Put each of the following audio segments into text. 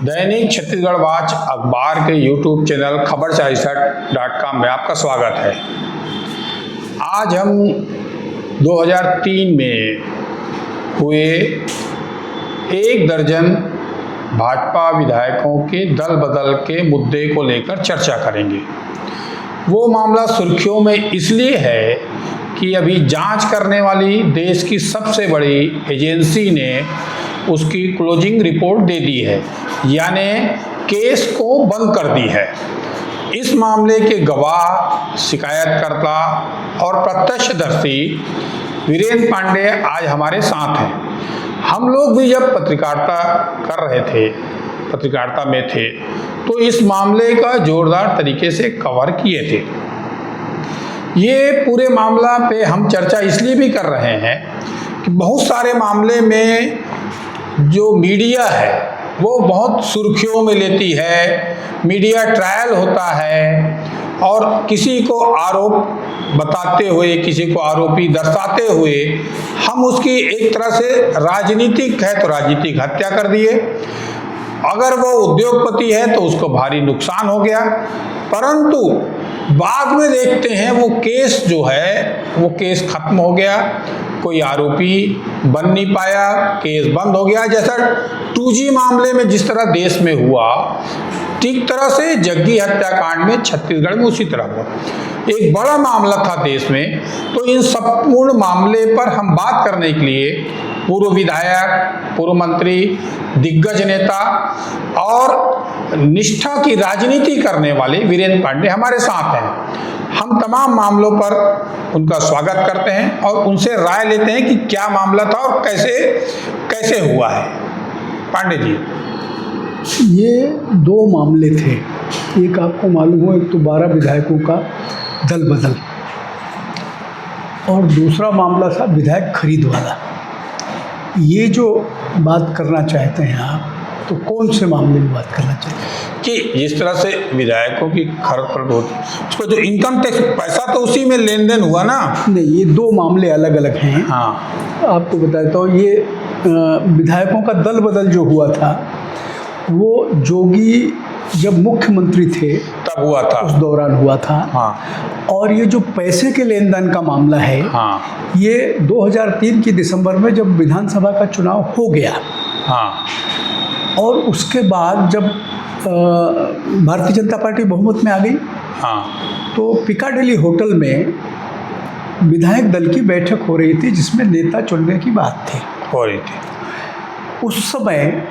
दैनिक Chhattisgarh watch अखबार के YouTube channel खबर64.com में आपका स्वागत है। आज हम 2003 में हुए 1 दर्जन भाजपा विधायकों के दल बदल के मुद्दे को लेकर चर्चा करेंगे। वो मामला सुर्खियों में इसलिए है कि अभी जांच करने वाली देश की सबसे बड़ी एजेंसी ने उसकी क्लोजिंग रिपोर्ट दे दी है, यानी केस को बंद कर दी है। इस मामले के गवाह, शिकायतकर्ता और प्रत्यक्षदर्शी वीरेंद्र पांडे आज हमारे साथ हैं। हम लोग भी जब पत्रकारिता में थे तो इस मामले का जोरदार तरीके से कवर किए थे। ये पूरे मामला पे हम चर्चा इसलिए भी कर रहे हैं कि बहुत सारे मामले में जो मीडिया है वो बहुत सुर्खियों में लेती है, मीडिया ट्रायल होता है और किसी को आरोप बताते हुए, किसी को आरोपी दर्शाते हुए हम उसकी एक तरह से राजनीतिक है तो राजनीतिक हत्या कर दिए। अगर वो उद्योगपति है तो उसको भारी नुकसान हो गया, परंतु बाद में देखते हैं वो केस जो है वो केस खत्म हो गया, कोई आरोपी बन नहीं पाया, केस बंद हो गया। जैसा 2G मामले में जिस तरह देश में हुआ, ठीक तरह से जग्गी हत्याकांड में छत्तीसगढ़ में उसी तरह हुआ। एक बड़ा मामला था देश में। तो इन संपूर्ण मामले पर हम बात करने के लिए पूर्व विधायक, पूर्व मंत्री, दिग्गज नेता और निष्ठा की राजनीति करने वाले वीरेंद्र पांडे हमारे साथ हैं। हम तमाम मामलों पर उनका स्वागत करते हैं और उनसे राय लेते हैं कि क्या मामला था और कैसे हुआ है। पांडे जी, ये 2 मामले थे। एक आपको मालूम हो, एक तो 12 विधायकों का दल बदल और दूसरा मामला था विधायक खरीद वाला। ये जो बात करना चाहते हैं आप, तो कौन से मामले में बात करना चाहते हैं? कि जिस तरह से विधायकों की खर्च होती, उसको जो इनकम टैक्स पैसा तो उसी में लेन देन हुआ ना। नहीं, ये 2 मामले अलग अलग हैं। हाँ, आपको बताता हूँ। ये विधायकों का दल बदल जो हुआ था वो जोगी जब मुख्यमंत्री थे तब हुआ था, उस दौरान हुआ था। हाँ। और ये जो पैसे के लेन देन का मामला है, हाँ, ये 2003 की दिसंबर में जब विधानसभा का चुनाव हो गया, हाँ, और उसके बाद जब भारतीय जनता पार्टी बहुमत में आ गई, हाँ, तो पिकाडेली होटल में विधायक दल की बैठक हो रही थी जिसमें नेता चुनने की बात थी, हो रही थी। उस समय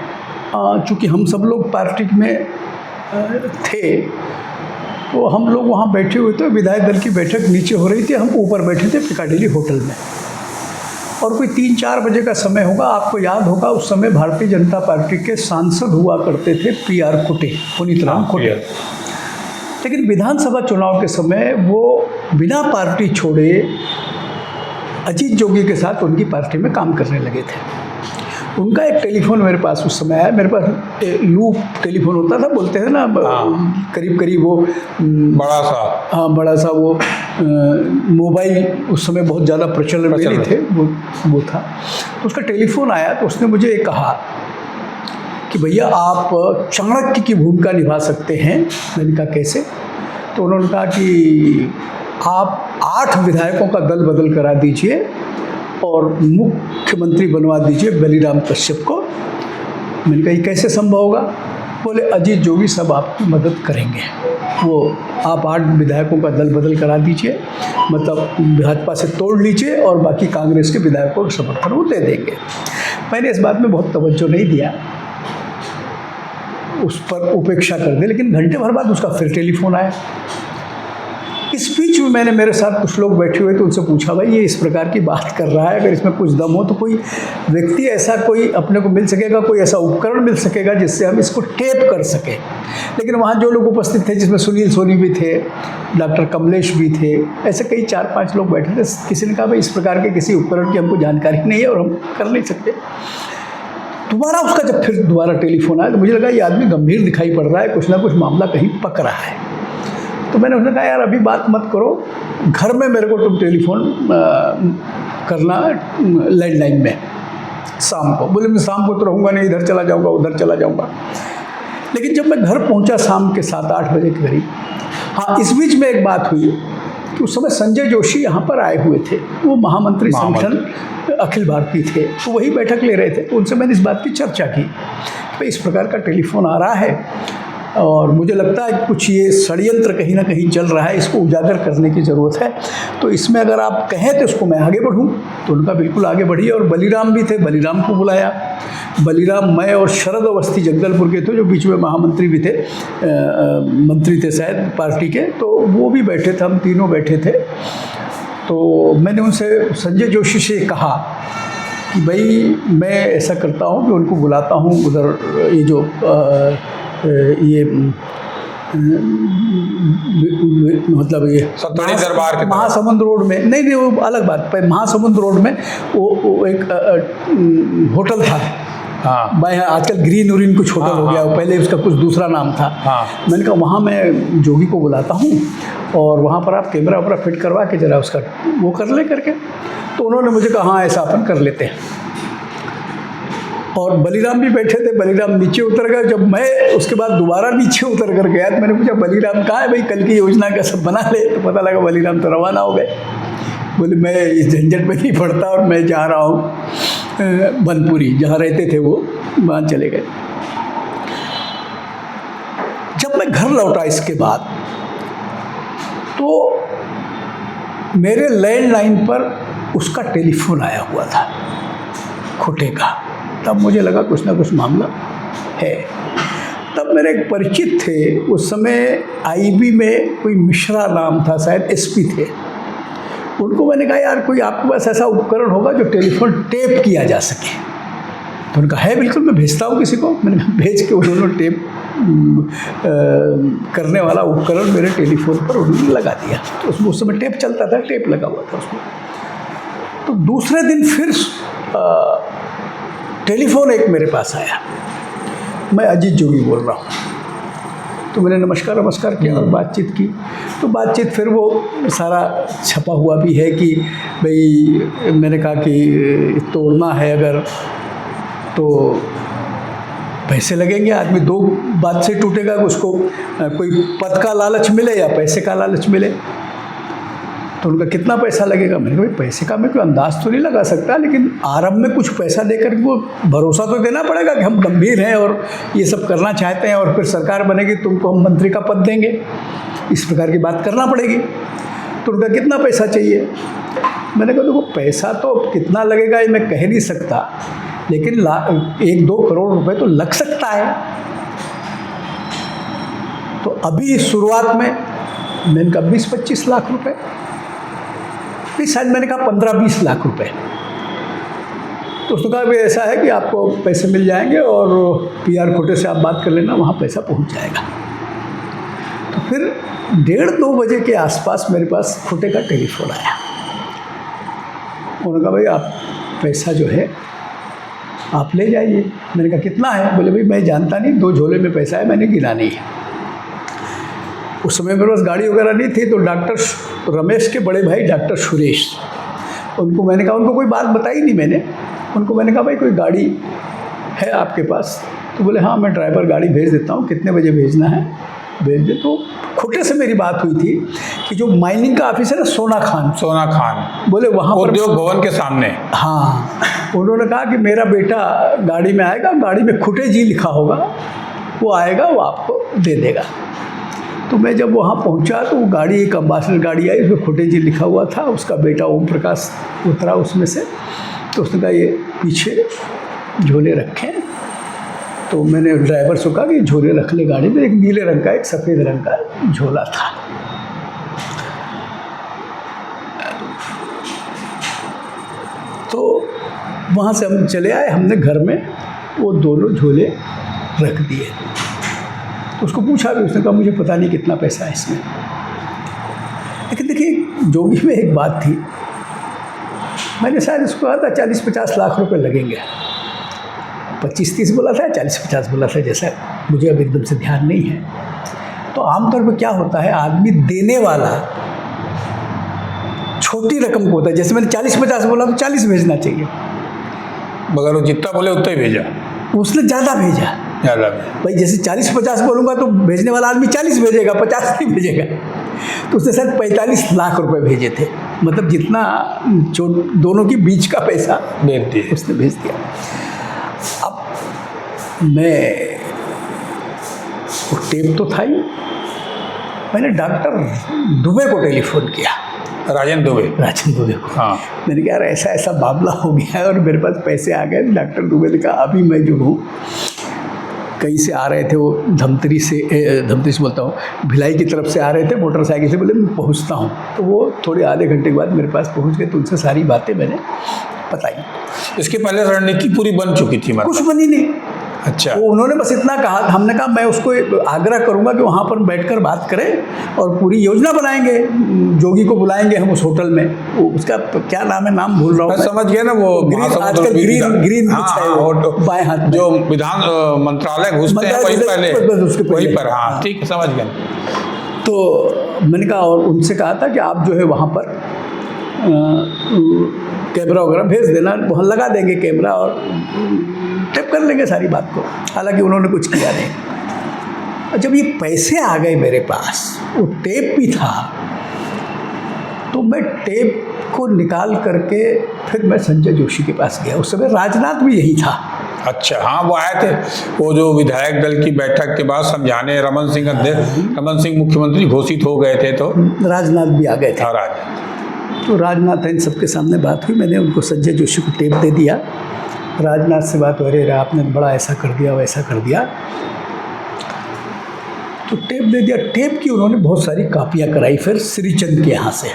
चूँकि हम सब लोग पार्टी में थे तो हम लोग वहाँ बैठे हुए थे। विधायक दल की बैठक नीचे हो रही थी, हम ऊपर बैठे थे पिकाडेली होटल में। और कोई 3-4 बजे का समय होगा। आपको याद होगा उस समय भारतीय जनता पार्टी के सांसद हुआ करते थे PR खुटे, पुनीत राम खुटे। लेकिन विधानसभा चुनाव के समय वो बिना पार्टी छोड़े अजीत जोगी के साथ उनकी पार्टी में काम करने लगे थे। उनका एक टेलीफोन मेरे पास उस समय आया। मेरे पास लूप टेलीफोन होता था, बोलते हैं ना, करीब करीब वो बड़ा सा वो मोबाइल उस समय बहुत ज़्यादा प्रचलन में नहीं थे, वो था। उसका टेलीफोन आया तो उसने मुझे कहा कि भैया आप चाणक्य की भूमिका निभा सकते हैं। मैंने कहा कैसे? तो उन्होंने कहा कि आप 8 विधायकों का दल बदल करा दीजिए और मुख्यमंत्री बनवा दीजिए बलिराम कश्यप को। मैंने कहा ये कैसे संभव होगा? बोले अजीत जोगी सब आपकी मदद करेंगे। वो आप 8 विधायकों का दल बदल करा दीजिए, मतलब भाजपा से तोड़ लीजिए और बाकी कांग्रेस के विधायकों को समर्थन वो दे देंगे। मैंने इस बात में बहुत तवज्जो नहीं दिया, उस पर उपेक्षा कर दी। लेकिन घंटे भर बाद उसका फिर टेलीफोन आया। इस बीच में मैंने, मेरे साथ कुछ लोग बैठे हुए तो उनसे पूछा, भाई ये इस प्रकार की बात कर रहा है, अगर इसमें कुछ दम हो तो कोई व्यक्ति ऐसा कोई अपने को मिल सकेगा, कोई ऐसा उपकरण मिल सकेगा जिससे हम इसको टेप कर सकें। लेकिन वहाँ जो लोग उपस्थित थे, जिसमें सुनील सोनी भी थे, डॉक्टर कमलेश भी थे, ऐसे कई 4-5 लोग बैठे थे। किसी ने कहा भाई इस प्रकार के किसी उपकरण की हमको जानकारी नहीं है और हम कर नहीं सकते। दोबारा उसका जब फिर दोबारा टेलीफोन आया तो मुझे लगा ये आदमी गंभीर दिखाई पड़ रहा है, कुछ ना कुछ मामला कहीं पक रहा है। तो मैंने उसने कहा यार अभी बात मत करो, घर में मेरे को तुम टेलीफोन करना लैंडलाइन में शाम को। बोले मैं शाम को तो रहूँगा नहीं, इधर चला जाऊँगा, उधर चला जाऊँगा। लेकिन जब मैं घर पहुंचा शाम के 7-8 बजे के करीब, हाँ इस बीच में एक बात हुई कि उस समय संजय जोशी यहाँ पर आए हुए थे, वो महामंत्री संगठन अखिल भारतीय थे, तो वही बैठक ले रहे थे। तो उनसे मैंने इस बात की चर्चा की कि इस प्रकार का टेलीफोन आ रहा है और मुझे लगता है कि कुछ ये षड्यंत्र कहीं ना कहीं चल रहा है, इसको उजागर करने की ज़रूरत है। तो इसमें अगर आप कहें तो इसको मैं आगे बढ़ूं, तो उनका बिल्कुल आगे बढ़िए। और बलीराम भी थे, बलीराम को बुलाया। बलीराम, मैं और शरद अवस्थी जगदलपुर के थे, जो बीच में महामंत्री भी थे, मंत्री थे शायद पार्टी के, तो वो भी बैठे थे, हम तीनों बैठे थे। तो मैंने उनसे, संजय जोशी से कहा कि भाई मैं ऐसा करता हूँ कि उनको बुलाता हूँ उधर, ये जो ये मतलब ये सतोड़ी दरबार के महासमुंद रोड में, नहीं वो अलग बात पर, महासमुंद रोड में वो एक होटल था। हाँ, भाई आजकल ग्रीन उरीन कुछ होटल हो गया, पहले उसका कुछ दूसरा नाम था। हाँ। मैंने कहा वहाँ मैं जोगी को बुलाता हूँ और वहाँ पर आप कैमरा वैमरा फिट करवा के जरा उसका वो कर ले करके। तो उन्होंने मुझे कहा हाँ ऐसा अपन कर लेते हैं। और बलीराम भी बैठे थे, बलीराम नीचे उतर गए। जब मैं उसके बाद दोबारा नीचे उतर कर गया तो मैंने पूछा बलीराम कहाँ है भाई, कल की योजना का सब बना ले। तो पता लगा बलीराम तो रवाना हो गए, बोले मैं इस झंझट में नहीं पड़ता और मैं जा रहा हूँ बनपुरी, जहाँ रहते थे वो, वहाँ चले गए। जब मैं घर लौटा इसके बाद, तो मेरे लैंडलाइन पर उसका टेलीफोन आया हुआ था, खुटे का। तब मुझे लगा कुछ ना कुछ मामला है। तब मेरे एक परिचित थे, उस समय आईबी में कोई मिश्रा नाम था, शायद एसपी थे। उनको मैंने कहा यार कोई आपके पास ऐसा उपकरण होगा जो टेलीफोन टेप किया जा सके। तो उनका है बिल्कुल, मैं भेजता हूँ किसी को। मैंने कहा भेज के उन्होंने टेप करने वाला उपकरण मेरे टेलीफोन पर उन्होंने लगा दिया। तो उसमें उस समय टेप चलता था, टेप लगा हुआ था उसमें। तो दूसरे दिन फिर टेलीफोन एक मेरे पास आया, मैं अजीत जोगी बोल रहा हूँ। तो मैंने नमस्कार किया और बातचीत की। तो बातचीत फिर वो सारा छपा हुआ भी है कि भाई मैंने कहा कि तोड़ना है अगर तो पैसे लगेंगे, आदमी दो बात से टूटेगा, उसको कोई पद का लालच मिले या पैसे का लालच मिले। तो उनका कितना पैसा लगेगा? मैंने कहा भाई पैसे का मैं कोई अंदाज़ तो नहीं लगा सकता, लेकिन आरंभ में कुछ पैसा देकर वो भरोसा तो देना पड़ेगा कि हम गंभीर हैं और ये सब करना चाहते हैं, और फिर सरकार बनेगी तुमको हम मंत्री का पद देंगे, इस प्रकार की बात करना पड़ेगी। तो उनका कितना पैसा चाहिए? मैंने कहा देखो पैसा तो कितना लगेगा ये मैं कह नहीं सकता, लेकिन 1-2 करोड़ रुपए तो लग सकता है। तो अभी शुरुआत में मैंने कहा 20-25 लाख रुपए, फिर शायद मैंने कहा 15-20 लाख रुपए। तो उसने कहा भी ऐसा है कि आपको पैसे मिल जाएंगे और PR कोटे से आप बात कर लेना, वहाँ पैसा पहुँच जाएगा। तो फिर 1:30-2 बजे के आसपास मेरे पास खुटे का टेलीफोन आया। उन्होंने कहा भाई आप पैसा जो है आप ले जाइए। मैंने कहा कितना है? बोले भाई मैं जानता नहीं, 2 झोले में पैसा है, मैंने गिना नहीं है। उस समय मेरे पास गाड़ी वगैरह नहीं थी। तो डॉक्टर रमेश के बड़े भाई डॉक्टर सुरेश, उनको मैंने कहा, उनको कोई बात बताई नहीं मैंने। उनको मैंने कहा भाई कोई गाड़ी है आपके पास? तो बोले हाँ मैं ड्राइवर गाड़ी भेज देता हूँ, कितने बजे भेजना है भेज दे। तो खुटे से मेरी बात हुई थी कि जो माइनिंग का ऑफिस है ना, सोना खान, बोले वहाँ पर उद्योग भवन के सामने। हाँ, उन्होंने कहा कि मेरा बेटा गाड़ी में आएगा, गाड़ी में खुटे जी लिखा होगा, वो आएगा वो आपको दे देगा। तो मैं जब वहाँ पहुँचा तो वो गाड़ी, एक अम्बासडर गाड़ी आई, उसमें खुटे जी लिखा हुआ था। उसका बेटा ओम प्रकाश उतरा उसमें से। तो उसने कहा ये पीछे झोले रखें। तो मैंने ड्राइवर से कहा कि झोले रख ले गाड़ी में। एक नीले रंग का, एक सफ़ेद रंग का झोला था। तो वहाँ से हम चले आए, हमने घर में वो दोनों झोले रख दिए। तो उसको पूछा भी, उसने कहा मुझे पता नहीं कितना पैसा है इसमें। लेकिन देखिए जोगी में एक बात थी, मैंने शायद उसको कहा था 40-50 लाख रुपए लगेंगे। 25-30 बोला था, 40-50 बोला था, जैसा मुझे अब एकदम से ध्यान नहीं है। तो आमतौर पर क्या होता है, आदमी देने वाला छोटी रकम को होता है। जैसे मैंने 40-50 बोला तो 40 भेजना चाहिए, मगर वो जितना बोले उतना ही भेजा। उसने ज़्यादा भेजा। ज़्यादा भाई जैसे 40-50 बोलूँगा तो भेजने वाला आदमी 40 भेजेगा, 50 नहीं भेजेगा। तो उसने शायद 45 लाख रुपए भेजे थे, मतलब जितना जो दोनों के बीच का पैसा भेज दिए। उसने भेज दिया। अब मैं वो टेप तो था ही, मैंने डॉक्टर दुबे को टेलीफोन किया, राजेंद्र दुबे को। हाँ। मैंने कहा ऐसा ऐसा मामला हो गया है और मेरे पास पैसे आ गए। डॉक्टर दुबे ने कहा अभी मैं जो हूँ, कहीं से आ रहे थे वो धमतरी से बोलता हूँ, भिलाई की तरफ से आ रहे थे मोटरसाइकिल से, बोले मैं पहुँचता हूँ। तो वो थोड़े आधे घंटे के बाद मेरे पास पहुँच गए, तो उनसे सारी बातें मैंने बताई। इसके पहले रणनीति पूरी बन चुकी थी मतलब? कुछ बनी नहीं। अच्छा। वो उन्होंने बस इतना कहा, हमने कहा मैं उसको आग्रह करूंगा कि वहाँ पर बैठकर बात करें और पूरी योजना बनाएंगे, जोगी को बुलाएंगे हम उस होटल में। वो उसका क्या नाम है, नाम भूल रहा हूँ मैं समझ गया ना, वो आजकल ग्रीन बाएं हाथ जो विधान मंत्रालय घुसते हैं वहीं पहले, वहीं पर। हाँ ठीक, समझ गए। तो मैंने कहा और उनसे कहा था कि आप जो है वहाँ पर कैमरा वगैरह भेज देना, वहाँ लगा देंगे कैमरा और टेप कर लेंगे सारी बात को। हालांकि उन्होंने कुछ किया नहीं। और जब ये पैसे आ गए मेरे पास, वो टेप भी था, तो मैं टेप को निकाल करके फिर मैं संजय जोशी के पास गया। उस समय राजनाथ भी यही था। अच्छा, हाँ वो आए थे, वो जो विधायक दल की बैठक के बाद समझाने रमन सिंह मुख्यमंत्री घोषित हो गए थे, तो राजनाथ भी आ गए थे। तो राजनाथ इन सबके सामने बात हुई, मैंने उनको संजय जोशी को टेप दे दिया। राजनाथ से बात हो रही, आपने बड़ा ऐसा कर दिया वैसा कर दिया, तो टेप दे दिया। टेप की उन्होंने बहुत सारी कापियाँ कराई फिर श्रीचंद के यहाँ से।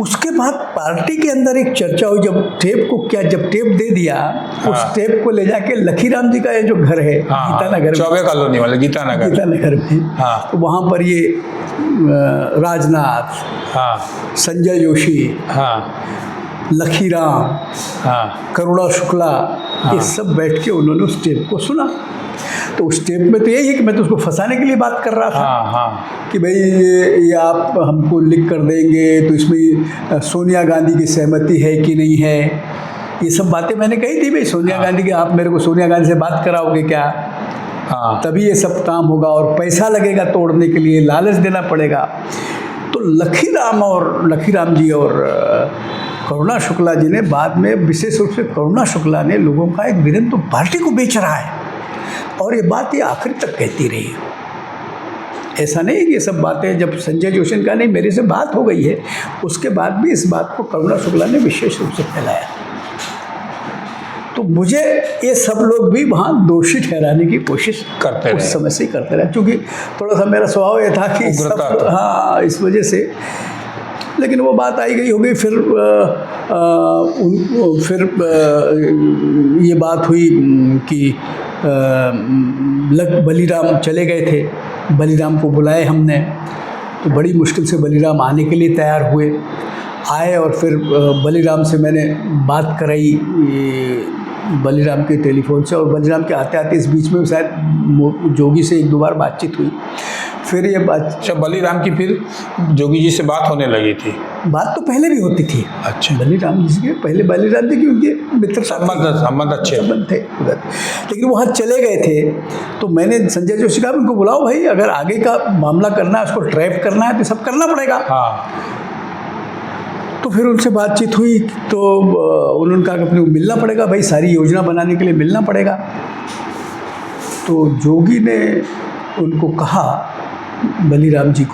उसके बाद पार्टी के अंदर एक चर्चा हुई, जब टेप दे दिया, उस टेप को ले जाके लखीराम जी का ये जो घर है गीतानगर, चौबे कॉलोनी वाले गीतानगर में, तो वहाँ पर ये राजनाथ, संजय जोशी, लखीराम, करुणा शुक्ला, ये सब बैठ के उन्होंने उस टेप को सुना। तो उस टेप में तो यही है कि मैं तो उसको फंसाने के लिए बात कर रहा था कि भाई ये आप हमको लिख कर देंगे, तो इसमें सोनिया गांधी की सहमति है कि नहीं है, ये सब बातें मैंने कही थी। भाई सोनिया गांधी की, आप मेरे को सोनिया गांधी से बात कराओगे क्या? तभी ये सब काम होगा और पैसा लगेगा तोड़ने के लिए, लालच देना पड़ेगा। तो लखीराम जी और करुणा शुक्ला जी ने बाद में, विशेष रूप से करुणा शुक्ला ने, लोगों का एक वीरेंद्र तो पार्टी को बेच रहा है, और ये बात ये आखिर तक कहती रही। ऐसा नहीं कि ये सब बातें जब संजय जोशी का नहीं, मेरे से बात हो गई है, उसके बाद भी इस बात को करुणा शुक्ला ने विशेष रूप से फैलाया। तो मुझे ये सब लोग भी वहाँ दोषी ठहराने की कोशिश करते रहे, उस समय से ही करते रहे, क्योंककि थोड़ा सा मेरा स्वभाव ये था कि हाँ, इस वजह से। लेकिन वो बात आई गई हो गई। फिर ये बात हुई कि बलीराम चले गए थे, बलीराम को बुलाए हमने, तो बड़ी मुश्किल से बलीराम आने के लिए तैयार हुए, आए, और फिर बलीराम से मैंने बात कराई बलीराम के टेलीफोन से, और बलीराम के आते आते इस बीच में शायद जोगी से 1-2 बार बातचीत हुई। फिर ये बात, अच्छा, बलीराम की फिर जोगी जी से बात होने लगी थी? बात तो पहले भी होती थी। अच्छा, बलीराम जी के पहले, बलीराम जी की उनके मित्र संबंध अच्छे थे उधर, लेकिन वहाँ चले गए थे। तो मैंने संजय जोशी कहा उनको बुलाओ भाई, अगर आगे का मामला करना है, उसको ट्रैप करना है, तो सब करना पड़ेगा। तो फिर उनसे बातचीत हुई, तो उन्होंने कहा कि अपने को मिलना पड़ेगा भाई, सारी योजना बनाने के लिए मिलना पड़ेगा। तो जोगी ने उनको कहा, बलीराम जी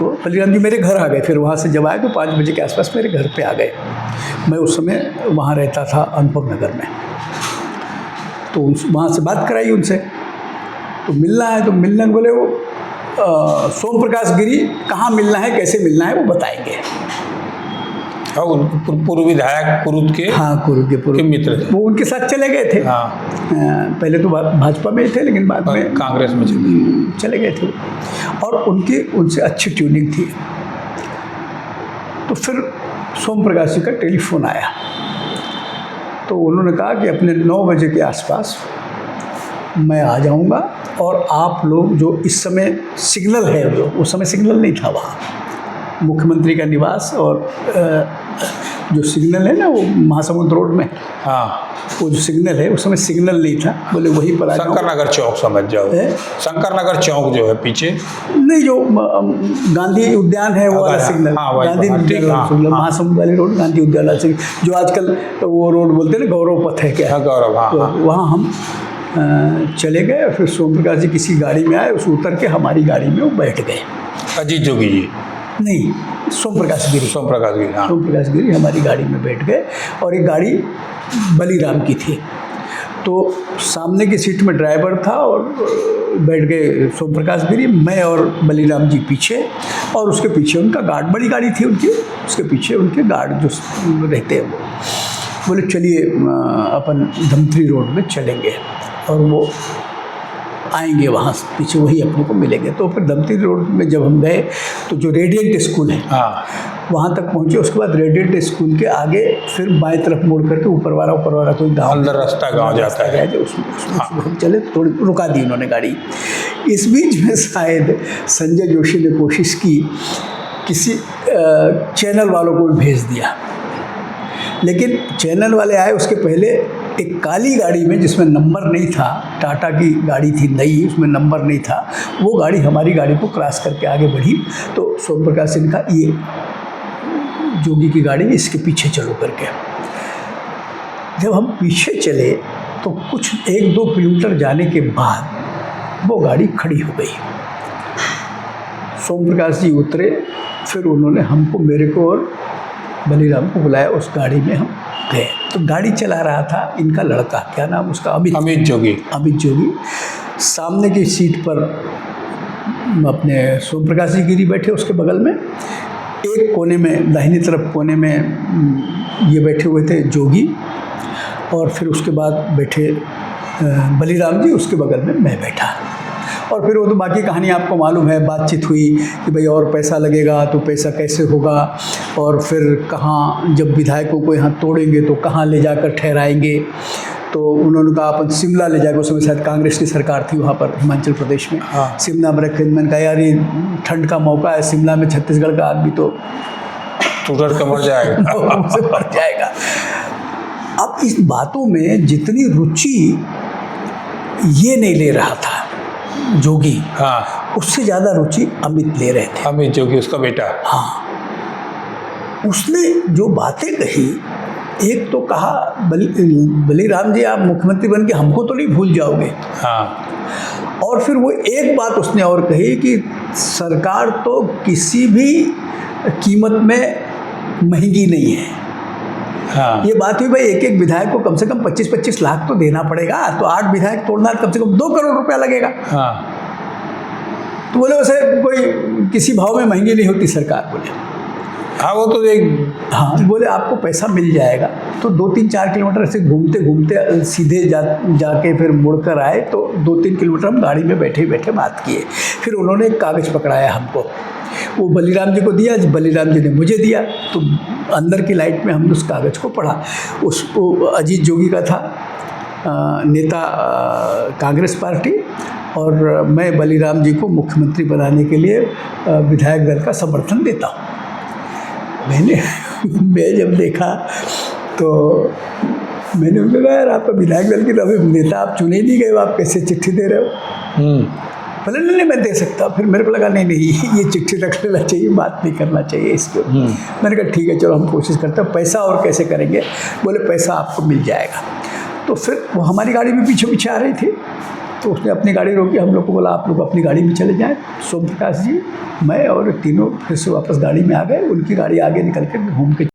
मेरे घर आ गए। फिर वहाँ से जब आए तो 5 बजे के आसपास मेरे घर पे आ गए। मैं उस समय वहाँ रहता था अनुपम नगर में। तो वहाँ से बात कराई उनसे, तो मिलना है, तो मिलने बोले वो सोम प्रकाश गिरी, कहाँ मिलना है, कैसे मिलना है, वो बताएंगे। पूर्व विधायक कुरुद के, कुरुद के मित्र थे, वो उनके साथ चले गए थे। पहले तो भाजपा में थे, लेकिन बाद में कांग्रेस में चले गए थे, और उनसे अच्छी ट्यूनिंग थी। तो फिर सोम प्रकाश जी का टेलीफोन आया, तो उन्होंने कहा कि अपने 9 बजे के आसपास मैं आ जाऊंगा, और आप लोग जो इस समय सिग्नल है, उस समय सिग्नल नहीं था वहाँ, मुख्यमंत्री का निवास और जो सिग्नल है ना वो महासमुंद रोड में, हाँ, वो जो सिग्नल है उस समय सिग्नल नहीं था, बोले वहीं पर आ जाओ। शंकर नगर चौक समझ जाओ, शंकर नगर चौक जो है पीछे, नहीं जो गांधी उद्यान है वो वाला सिग्नल, हाँ, वही, गांधी हाँ, ठीक, उद्यान हाँ, सिग्नल, हाँ। महासमुंद वाली रोड गांधी उद्यान वाला सिग्नल, जो आजकल वो रोड बोलते हैं ना गौरव पथ है क्या, हाँ, गौरव, हाँ, तो हाँ। वहाँ हम चले गए। और फिर सोम प्रकाश जी किसी गाड़ी में आए, उस उतर के हमारी गाड़ी में वो बैठ गए। अजीत जोगी जी, नहीं, सोम प्रकाश गिरी, सोम प्रकाश गिरी, हाँ, सोम प्रकाश गिरी हमारी गाड़ी में बैठ गए। और एक गाड़ी बलीराम की थी, तो सामने की सीट में ड्राइवर था और बैठ गए सोम प्रकाश गिरी, मैं और बलीराम जी पीछे, और उसके पीछे उनका गार्ड, बड़ी गाड़ी थी उनकी, उसके पीछे उनके गार्ड जो रहते हैं वो बोले चलिए अपन धमतरी रोड में चलेंगे, और वो आएंगे वहाँ से पीछे, वही अपने को मिलेंगे। तो फिर धमतरी रोड में जब हम गए तो जो रेडियंट स्कूल है हाँ, वहाँ तक पहुँचे। उसके बाद रेडियंट स्कूल के आगे फिर बाएं तरफ मुड़ करके ऊपर वाला कोई गाँव, अंदर रास्ता गाँव जाता है, उसमें हम चले, थोड़ी रुका दी उन्होंने गाड़ी। इस बीच में शायद संजय जोशी ने कोशिश की किसी चैनल वालों को भी भेज दिया, लेकिन चैनल वाले आए उसके पहले एक काली गाड़ी में जिसमें नंबर नहीं था, टाटा की गाड़ी थी नई, उसमें नंबर नहीं था, वो गाड़ी हमारी गाड़ी को क्रॉस करके आगे बढ़ी। तो सोम प्रकाश सिंह का ये जोगी की गाड़ी, इसके पीछे चलो करके। जब हम पीछे चले तो कुछ 1-2 किलोमीटर जाने के बाद वो गाड़ी खड़ी हो गई। सोम प्रकाश जी उतरे, फिर उन्होंने हमको, मेरे को और बलीराम को बुलाया, उस गाड़ी में हम गए। तो गाड़ी चला रहा था इनका लड़का, क्या नाम उसका, अमित जोगी, अमित जोगी। सामने की सीट पर अपने सोम प्रकाश जी गिरी बैठे, उसके बगल में एक कोने में, दाहिनी तरफ कोने में ये बैठे हुए थे जोगी, और फिर उसके बाद बैठे बलीराम जी, उसके बगल में मैं बैठा। और फिर वो तो बाकी कहानी आपको मालूम है, बातचीत हुई कि भाई और पैसा लगेगा तो पैसा कैसे होगा, और फिर कहाँ, जब विधायकों को यहाँ तोड़ेंगे तो कहाँ ले जाकर ठहराएंगे। तो उन्होंने कहा अपन शिमला ले जाएंगे, उस समय शायद कांग्रेस की सरकार थी वहाँ पर हिमाचल प्रदेश में, हाँ। शिमला में रखे। मैंने कहा यार ये ठंड का मौका है, शिमला में छत्तीसगढ़ का आदमी तो टूट के मर जाएगा, उनसे मर जाएगा। अब इस बातों में जितनी रुचि ये नहीं ले रहा था जोगी, हाँ, उससे ज़्यादा रुचि अमित ले रहे थे। अमित जोगी उसका बेटा, हाँ, उसने जो बातें कही, एक तो कहा बलीराम जी आप मुख्यमंत्री बन के हमको तो नहीं भूल जाओगे, हाँ, और फिर वो एक बात उसने और कही कि सरकार तो किसी भी कीमत में महंगी नहीं है। हाँ, ये बात हुई भाई, एक एक विधायक को कम से कम 25-25 लाख तो देना पड़ेगा, तो 8 विधायक तोड़ना कम से कम 2 करोड़ रुपया लगेगा। हाँ, तो बोले वैसे कोई किसी भाव में महंगी नहीं होती सरकार, बोले हाँ, वो तो एक, हाँ, बोले आपको पैसा मिल जाएगा। तो 2-3-4 किलोमीटर ऐसे घूमते घूमते सीधे जाके फिर मुड़कर आए, तो 2-3 किलोमीटर हम गाड़ी में बैठे बैठे बात किए। फिर उन्होंने एक कागज़ पकड़ाया हमको, वो बलीराम जी को दिया, बलीराम जी ने मुझे दिया। तो अंदर की लाइट में हमने उस कागज़ को पढ़ा। उसको अजीत जोगी का था, नेता कांग्रेस पार्टी, और मैं बलीराम जी को मुख्यमंत्री बनाने के लिए विधायक दल का समर्थन देता हूँ। मैं जब देखा तो मैंने उनको कहा यार आपका विधायक दल की तो अभी नेता आप चुने नहीं गए, आप कैसे चिट्ठी दे रहे हो? बोले नहीं मैं दे सकता। फिर मेरे को लगा नहीं ये चिट्ठी रख लेना चाहिए, बात नहीं करना चाहिए इसके। मैंने कहा ठीक है चलो हम कोशिश करते हैं, पैसा और कैसे करेंगे? बोले पैसा आपको मिल जाएगा। तो फिर वो हमारी गाड़ी में पीछे पीछे आ रही थी, तो उसने अपनी गाड़ी रोकी, हम लोग को बोला आप लोग अपनी गाड़ी में चले जाएं। सोम प्रकाश जी, मैं और तीनों फिर से वापस गाड़ी में आ गए, उनकी गाड़ी आगे निकल कर घूम के